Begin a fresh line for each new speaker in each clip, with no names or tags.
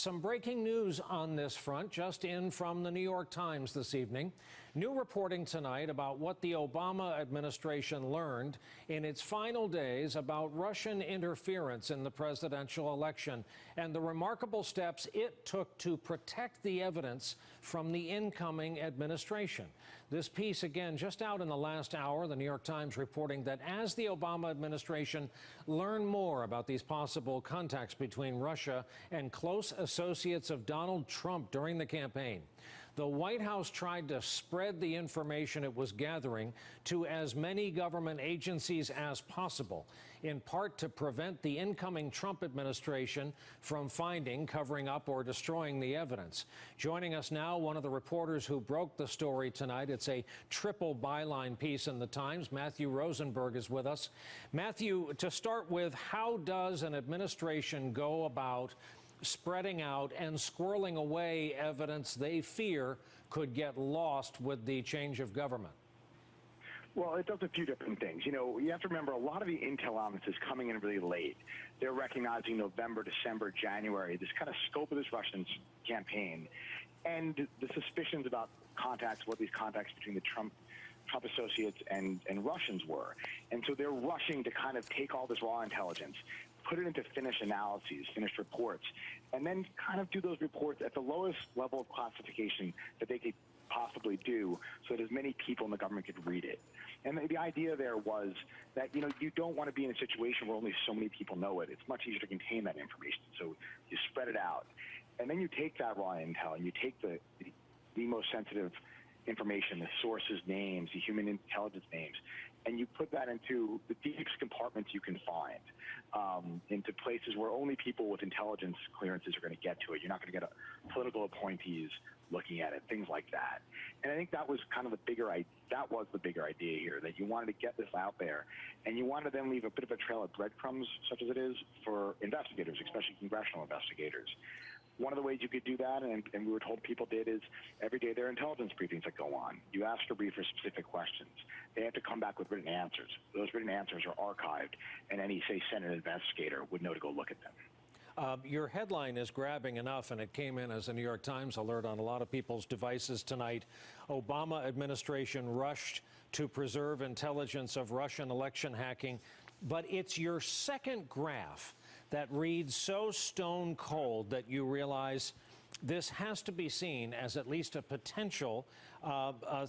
Some breaking news on this front, just in from the New York Times this evening. New reporting tonight about what the Obama administration learned in its final days about Russian interference in the presidential election and the remarkable steps it took to protect the evidence from the incoming administration. This piece, again, just out in the last hour, the New York Times reporting that as the Obama administration learned more about these possible contacts between Russia and close associates of Donald Trump during the campaign, the White House tried to spread the information it was gathering to as many government agencies as possible, in part to prevent the incoming Trump administration from finding, covering up, or destroying the evidence. Joining us now, one of the reporters who broke the story tonight. It's a triple byline piece in the Times. Matthew Rosenberg is with us. Matthew, to start with, how does an administration go about spreading out and squirreling away evidence they fear could get lost with the change of government?
Well, it does a few different things. You know, you have to remember a lot of the intel on this is coming in really late. They're recognizing November, December, January, this kind of scope of this Russian campaign and the suspicions about contacts, what these contacts between the Trump associates and Russians were. And so they're rushing to kind of take all this raw intelligence, put it into finished analyses, finished reports, and then kind of do those reports at the lowest level of classification that they could possibly do so that as many people in the government could read it. And the idea there was that, you know, you don't want to be in a situation where only so many people know it. It's much easier to contain that information. So you spread it out. And then you take that raw intel and you take the most sensitive information, the sources' names, the human intelligence names, and you put that into the deepest compartments you can find, into places where only people with intelligence clearances are going to get to it. You're not going to get political appointees looking at it, things like that. And I think that was kind of the bigger idea here, that you wanted to get this out there, and you wanted to then leave a bit of a trail of breadcrumbs, such as it is, for investigators, especially congressional investigators. One of the ways you could do that, and we were told people did, is every day there are intelligence briefings that go on. You ask a briefer specific questions. They have to come back with written answers. Those written answers are archived, and any, say, Senate investigator would know to go look at them.
Your headline is grabbing enough, and it came in as a New York Times alert on a lot of people's devices tonight. Obama administration rushed to preserve intelligence of Russian election hacking. But it's your second graph that reads so stone cold that you realize this has to be seen as at least a potential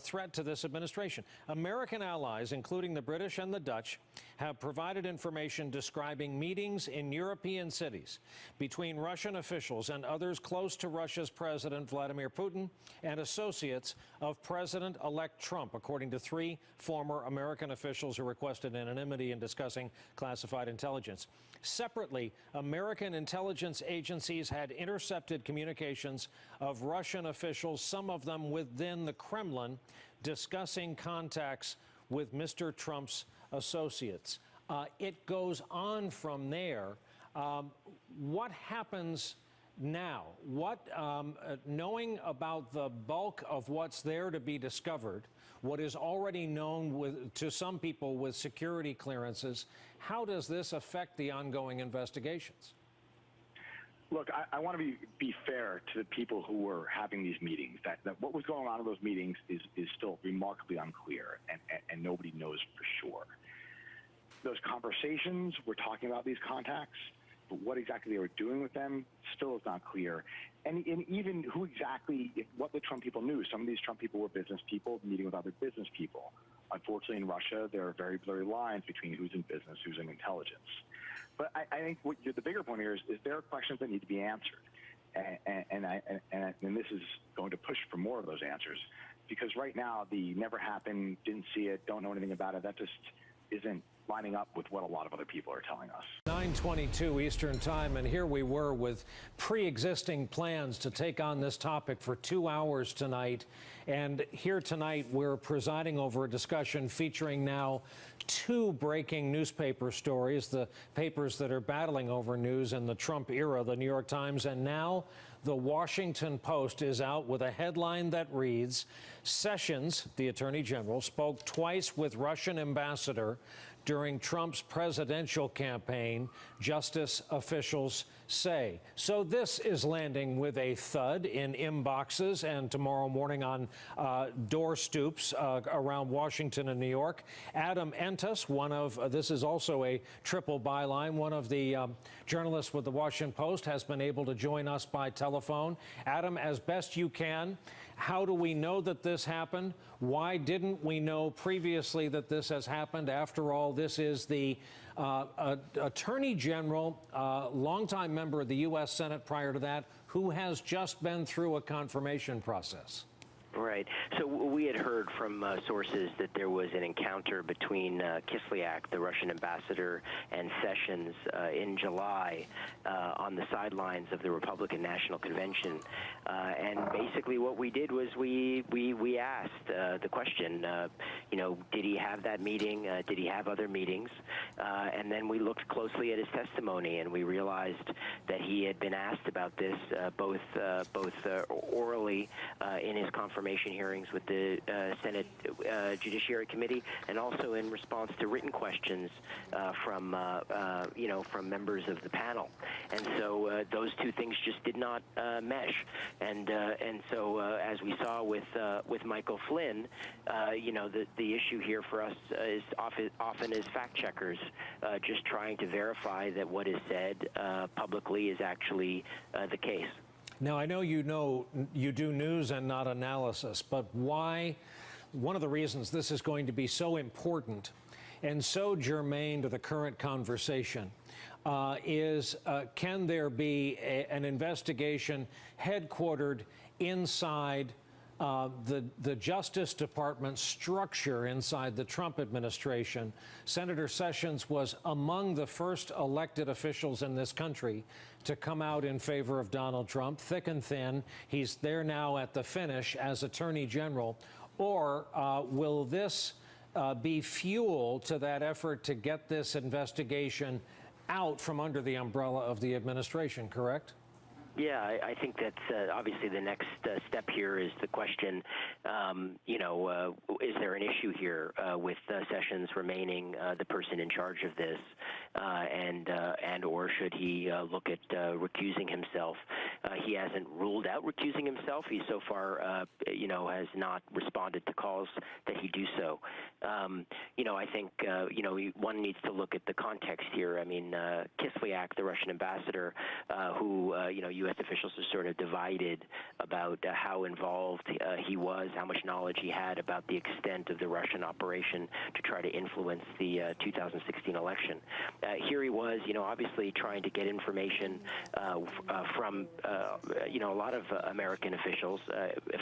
threat to this administration. American allies, including the British and the Dutch, have provided information describing meetings in European cities between Russian officials and others close to Russia's President Vladimir Putin and associates of President-elect Trump, according to 3 former American officials who requested anonymity in discussing classified intelligence. Separately, American intelligence agencies had intercepted communications of Russian officials, some of them within the Kremlin, discussing contacts with Mr. Trump's associates. It goes on from there. What happens now? Knowing about the bulk of what's there to be discovered, what is already known to some people with security clearances, how does this affect the ongoing investigations?
Look, I want to be fair to the people who were having these meetings, that what was going on in those meetings is still remarkably unclear, and nobody knows for sure. Those conversations, we're talking about these contacts, but what exactly they were doing with them still is not clear. And even who exactly, what the Trump people knew. Some of these Trump people were business people meeting with other business people. Unfortunately, in Russia, there are very blurry lines between who's in business, who's in intelligence. But I think the bigger point here is there are questions that need to be answered. And this is going to push for more of those answers, because right now the never happened, didn't see it, don't know anything about it, that just isn't lining up with what a lot of other people are telling us.
9:22 Eastern Time, and here we were with pre-existing plans to take on this topic for 2 hours tonight. And here tonight, we're presiding over a discussion featuring now 2 breaking newspaper stories, the papers that are battling over news in the Trump era, the New York Times, and now the Washington Post is out with a headline that reads, Sessions, the Attorney General, spoke twice with Russian ambassador during Trump's presidential campaign, justice officials say. So this is landing with a thud in inboxes and tomorrow morning on door stoops around Washington and New York. Adam Entus, this is also a triple byline, one of the journalists with the Washington Post, has been able to join us by telephone. Adam, as best you can, how do we know that this happened? Why didn't we know previously that this has happened? After all, this is the Attorney General, longtime member of the U.S. Senate prior to that, who has just been through a confirmation process.
Right. So we had heard from sources that there was an encounter between Kislyak, the Russian ambassador, and Sessions in July on the sidelines of the Republican National Convention. And basically what we did was we asked the question, did he have that meeting? Did he have other meetings? And then we looked closely at his testimony, and we realized that he had been asked about this both orally in his confirmation hearings with the Senate Judiciary Committee, and also in response to written questions from members of the panel. And so those two things just did not mesh. And so as we saw with Michael Flynn, the issue here for us is often is fact checkers just trying to verify that what is said publicly is actually the case.
Now, I know you do news and not analysis, but why? One of the reasons this is going to be so important and so germane to the current conversation is can there be an investigation headquartered inside the Justice Department structure inside the Trump administration? Senator Sessions was among the first elected officials in this country to come out in favor of Donald Trump, thick and thin. He's there now at the finish as Attorney General. Or will this be fuel to that effort to get this investigation out from under the umbrella of the administration, correct?
Yeah, I think that's obviously the next step here is the question, is there an issue here with Sessions remaining the person in charge of this, and or should he look at recusing himself? He hasn't ruled out recusing himself. He so far, has not responded to calls that he do so. I think, one needs to look at the context here. I mean, Kislyak, the Russian ambassador, who, U.S. officials are sort of divided about how involved he was, how much knowledge he had about the extent of the Russian operation to try to influence the 2016 election. Here he was, obviously trying to get information from, a lot of American officials.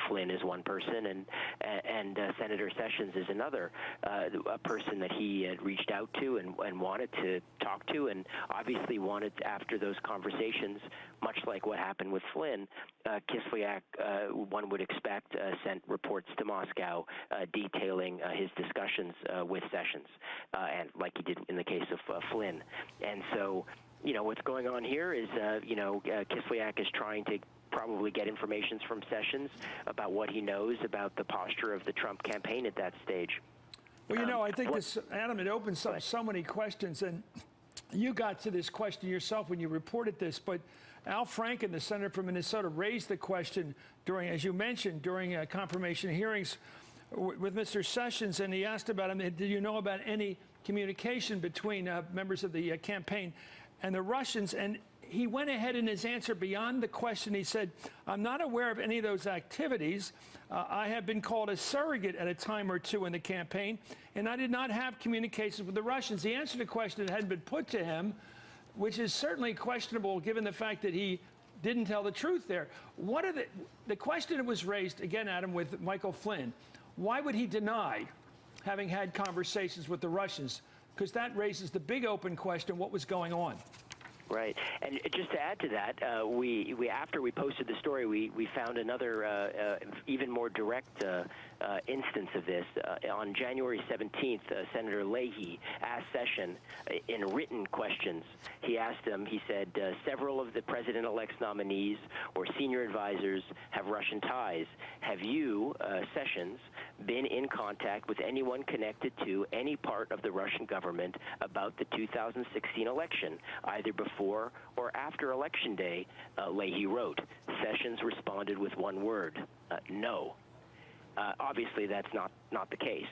Flynn is one person, and Senator Sessions is another, a person that he had reached out to and wanted to talk to, and obviously wanted, after those conversations, much like what happened with Flynn, Kislyak, one would expect, sent reports to Moscow detailing his discussions with Sessions, and like he did in the case of Flynn. And so, what's going on here is, Kislyak is trying to probably get information from Sessions about what he knows about the posture of the Trump campaign at that stage.
Well, I think this, Adam, it opens up so many questions, and you got to this question yourself when you reported this, but Al Franken, the senator from Minnesota, raised the question during, as you mentioned, during confirmation hearings with Mr. Sessions, and he asked about him, did you know about any communication between members of the campaign and the Russians? And he went ahead in his answer beyond the question. He said, I'm not aware of any of those activities. I have been called a surrogate at a time or two in the campaign, and I did not have communications with the Russians. He answered a question that hadn't been put to him, which is certainly questionable given the fact that he didn't tell the truth there. What are the question that was raised, again, Adam, with Michael Flynn, why would he deny having had conversations with the Russians? Because that raises the big open question, what was going on?
Right, and just to add to that, we after we posted the story, we found another even more direct instance of this. On January 17th, Senator Leahy asked Sessions in written questions. He asked him. He said several of the president-elect's nominees or senior advisors have Russian ties. Have you, Sessions, been in contact with anyone connected to any part of the Russian government about the 2016 election, either before before or after Election Day, Leahy wrote. Sessions responded with one word, no. Obviously, that's not the case.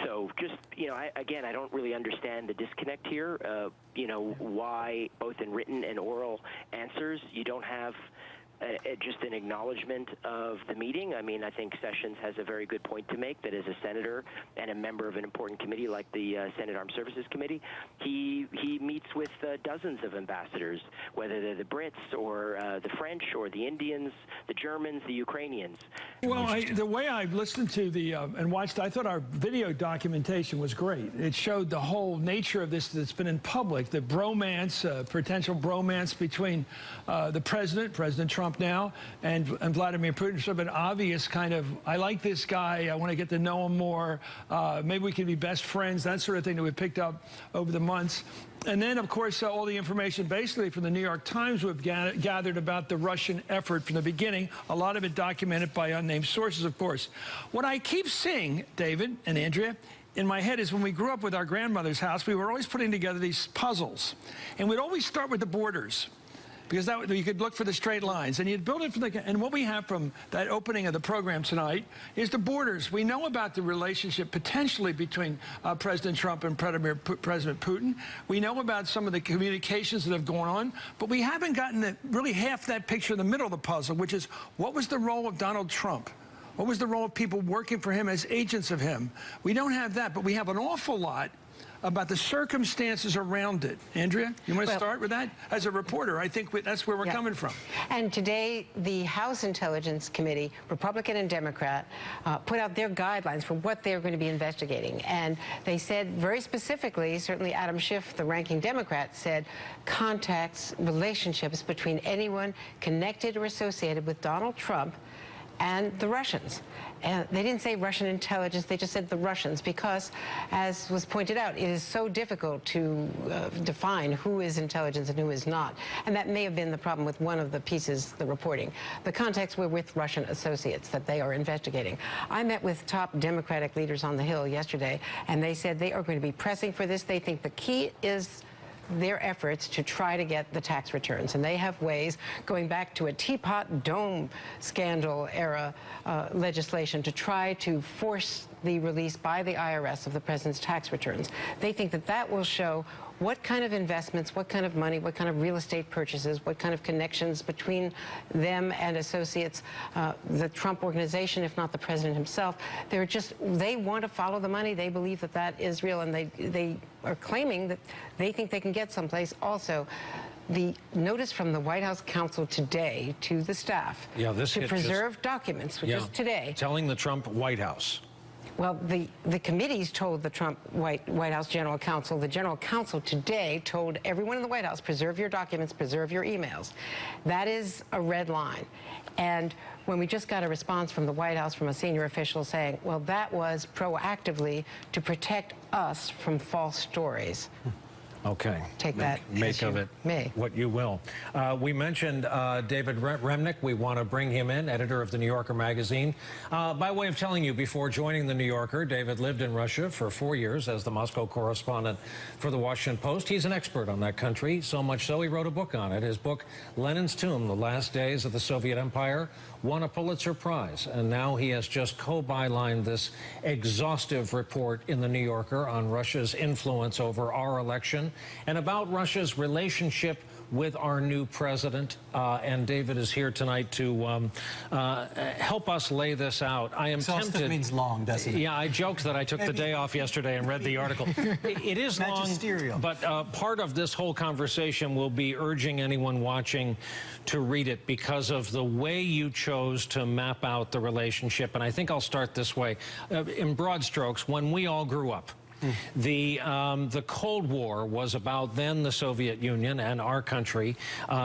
So just, I don't really understand the disconnect here, why both in written and oral answers you don't have just an acknowledgement of the meeting. I mean, I think Sessions has a very good point to make that as a senator and a member of an important committee like the Senate Armed Services Committee, he meets with dozens of ambassadors, whether they're the Brits or the French or the Indians, the Germans, the Ukrainians.
Well, the way I've listened to and watched, I thought our video documentation was great. It showed the whole nature of this that's been in public, the bromance, potential bromance between President Trump now, and Vladimir Putin. Sort of an obvious kind of, I like this guy, I want to get to know him more, maybe we can be best friends, that sort of thing that we picked up over the months. And then, of course, all the information basically from the New York Times we've gathered about the Russian effort from the beginning, a lot of it documented by unnamed sources, of course. What I keep seeing, David and Andrea, in my head is when we grew up with our grandmother's house, we were always putting together these puzzles. And we'd always start with the borders, because you could look for the straight lines, and you'd build it from and what we have from that opening of the program tonight is the borders. We know about the relationship potentially between President Trump and President Putin. We know about some of the communications that have gone on, but we haven't gotten really half that picture in the middle of the puzzle, which is what was the role of Donald Trump? What was the role of people working for him as agents of him? We don't have that, but we have an awful lot about the circumstances around it. Andrea, you want to start with that? As a reporter, I think that's where we're coming from.
And today, the House Intelligence Committee, Republican and Democrat, put out their guidelines for what they're going to be investigating. And they said very specifically, certainly Adam Schiff, the ranking Democrat, said contacts, relationships between anyone connected or associated with Donald Trump and the Russians. And they didn't say Russian intelligence, they just said the Russians, because, as was pointed out, it is so difficult to define who is intelligence and who is not. And that may have been the problem with one of the pieces, the reporting. The contacts were with Russian associates that they are investigating. I met with top Democratic leaders on the Hill yesterday, and they said they are going to be pressing for this. They think the key is their efforts to try to get the tax returns. And they have ways, going back to a Teapot Dome scandal era legislation, to try to force the release by the IRS of the president's tax returns. They think that that will show what kind of investments, what kind of money, what kind of real estate purchases, what kind of connections between them and associates, the Trump organization, if not the president himself. They want to follow the money. They believe that that is real, and they are claiming that they think they can get someplace. Also, the notice from the White House counsel today to the staff to preserve documents, which is today.
Telling the Trump White House.
Well, the committees told the Trump White House General Counsel. The General Counsel today told everyone in the White House, preserve your documents, preserve your emails. That is a red line. And when we just got a response from the White House from a senior official saying, well, that was proactively to protect us from false stories.
Okay.
Take that.
Make of it what you will. We mentioned David Remnick. We want to bring him in, editor of The New Yorker magazine. By way of telling you, before joining The New Yorker, David lived in Russia for 4 years as the Moscow correspondent for The Washington Post. He's an expert on that country, so much so he wrote a book on it. His book, Lenin's Tomb, The Last Days of the Soviet Empire, won a Pulitzer Prize, and now he has just co-bylined this exhaustive report in The New Yorker on Russia's influence over our election and about Russia's relationship with our new president. And David is here tonight to help us lay this out. I am tempted.
Means long, doesn't it?
Yeah, I joked that I took the day off yesterday and read the article. It is long, but part of this whole conversation will be urging anyone watching to read it because of the way you chose to map out the relationship. And I think I'll start this way. In broad strokes, when we all grew up, the Cold War was about then the Soviet Union and our country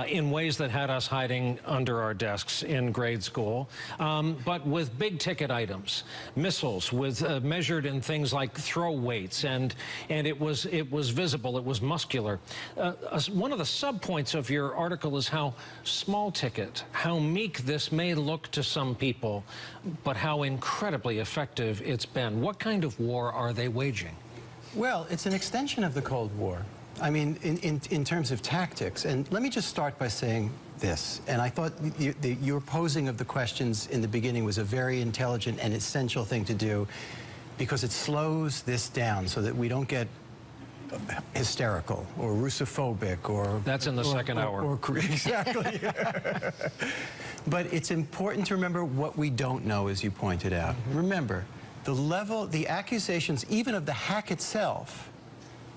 in ways that had us hiding under our desks in grade school, but with big ticket items, missiles with measured in things like throw weights, and it was visible, it was muscular. One of the subpoints of your article is how small ticket, how meek this may look to some people, but how incredibly effective it's been. What kind of war are they waging?
Well, it's an extension of the Cold War. I mean, in terms of tactics, and let me just start by saying this, and I thought your posing of the questions in the beginning was a very intelligent and essential thing to do, because it slows this down so that we don't get hysterical or Russophobic or...
That's in the second hour.
Exactly. But it's important to remember what we don't know, as you pointed out. Remember, the accusations, even of the hack itself,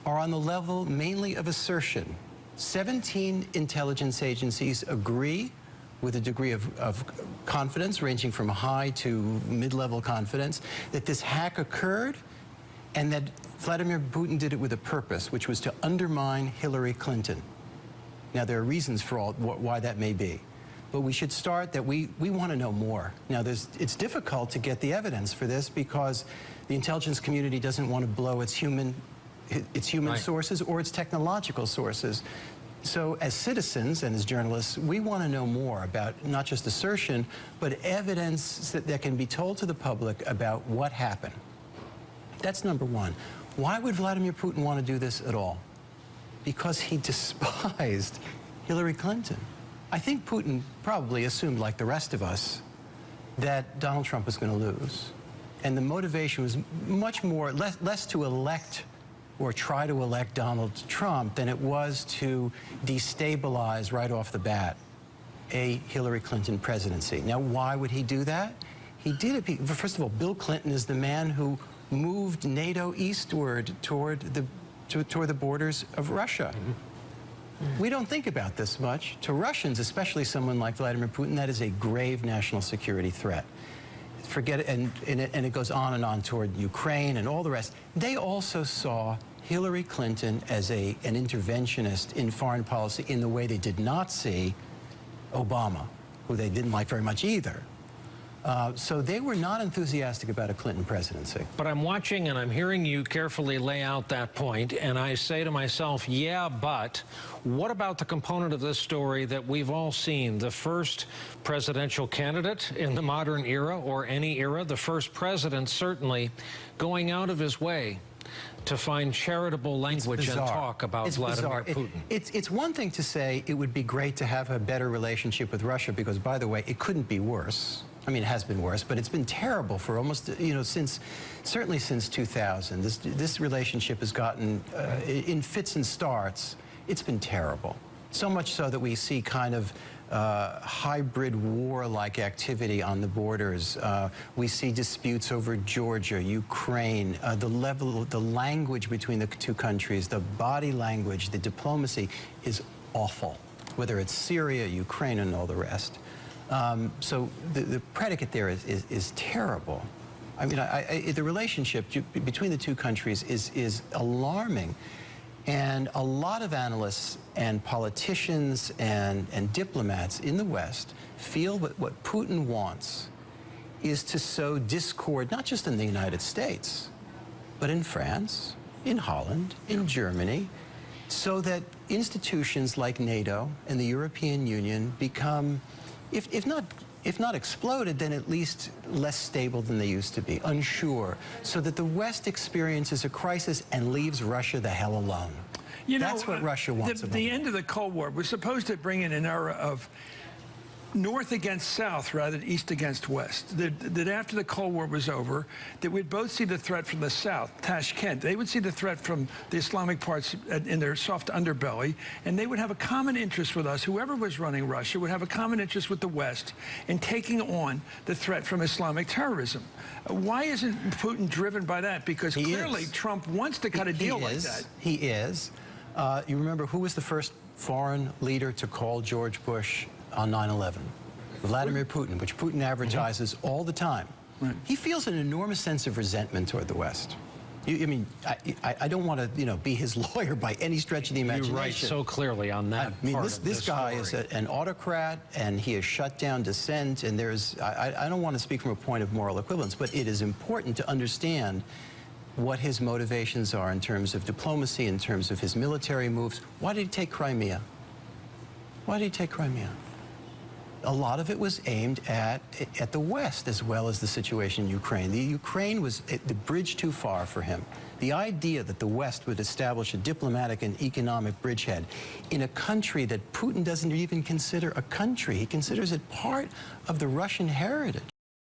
are on the level mainly of assertion. 17 intelligence agencies agree with a degree of confidence, ranging from high to mid-level confidence, that this hack occurred and that Vladimir Putin did it with a purpose, which was to undermine Hillary Clinton. Now, there are reasons for why that may be. But we should start that we want to know more. Now, it's difficult to get the evidence for this because the intelligence community doesn't want to blow its human right. sources or its technological sources. So as citizens and as journalists, we want to know more about not just assertion, but evidence that can be told to the public about what happened. That's number one. Why would Vladimir Putin want to do this at all? Because he despised Hillary Clinton. I think Putin probably assumed, like the rest of us, that Donald Trump was going to lose. And the motivation was much more, less to elect or try to elect Donald Trump than it was to destabilize right off the bat a Hillary Clinton presidency. Now, why would he do that? He did it, first of all, Bill Clinton is the man who moved NATO eastward toward the borders of Russia. We don't think about this much. To Russians, especially someone like Vladimir Putin, that is a grave national security threat. Forget it, and it goes on and on toward Ukraine and all the rest. They also saw Hillary Clinton as an interventionist in foreign policy in the way they did not see Obama, who they didn't like very much either. So they were not enthusiastic about a Clinton presidency.
But I'm watching and I'm hearing you carefully lay out that point, and I say to myself, yeah, but what about the component of this story that we've all seen? The first presidential candidate in the modern era, or any era, the first president certainly, going out of his way to find charitable language and talk about Vladimir Putin.
It's one thing to say it would be great to have a better relationship with Russia because, by the way, it couldn't be worse. I mean, it has been worse, but it's been terrible for almost, certainly since 2000. This relationship has gotten, in fits and starts, it's been terrible. So much so that we see kind of hybrid war-like activity on the borders. We see disputes over Georgia, Ukraine, the language between the two countries, the body language, the diplomacy is awful, whether it's Syria, Ukraine, and all the rest. So the predicate there is terrible. I mean, the relationship between the two countries is alarming. And a lot of analysts and politicians and diplomats in the West feel that what Putin wants is to sow discord, not just in the United States, but in France, in Holland, in Germany, so that institutions like NATO and the European Union become, if not exploded, then at least less stable than they used to be, unsure, so that the West experiences a crisis and leaves Russia the hell alone. That's what Russia wants.
The end of the Cold War was supposed to bring in an era of North against South rather than East against West. That after the Cold War was over, that we'd both see the threat from the South, Tashkent. They would see the threat from the Islamic parts in their soft underbelly, and they would have a common interest with us. Whoever was running Russia would have a common interest with the West in taking on the threat from Islamic terrorism. Why isn't Putin driven by that? Because clearly Trump wants to cut a deal like that.
He is. You remember who was the first foreign leader to call George Bush on 9/11? Vladimir Putin, which Putin advertises all the time. Right. He feels an enormous sense of resentment toward the West. I don't want to, be his lawyer by any stretch of the imagination.
You write so clearly on that.
This guy is an autocrat, and he has shut down dissent. And I don't want to speak from a point of moral equivalence, but it is important to understand what his motivations are in terms of diplomacy, in terms of his military moves. Why did he take Crimea? Why did he take Crimea? a lot of it was aimed at the West as well as the situation in Ukraine. The Ukraine was the bridge too far for him. The idea that the West would establish a diplomatic and economic bridgehead in a country that Putin doesn't even consider a country, he considers it part of the Russian heritage.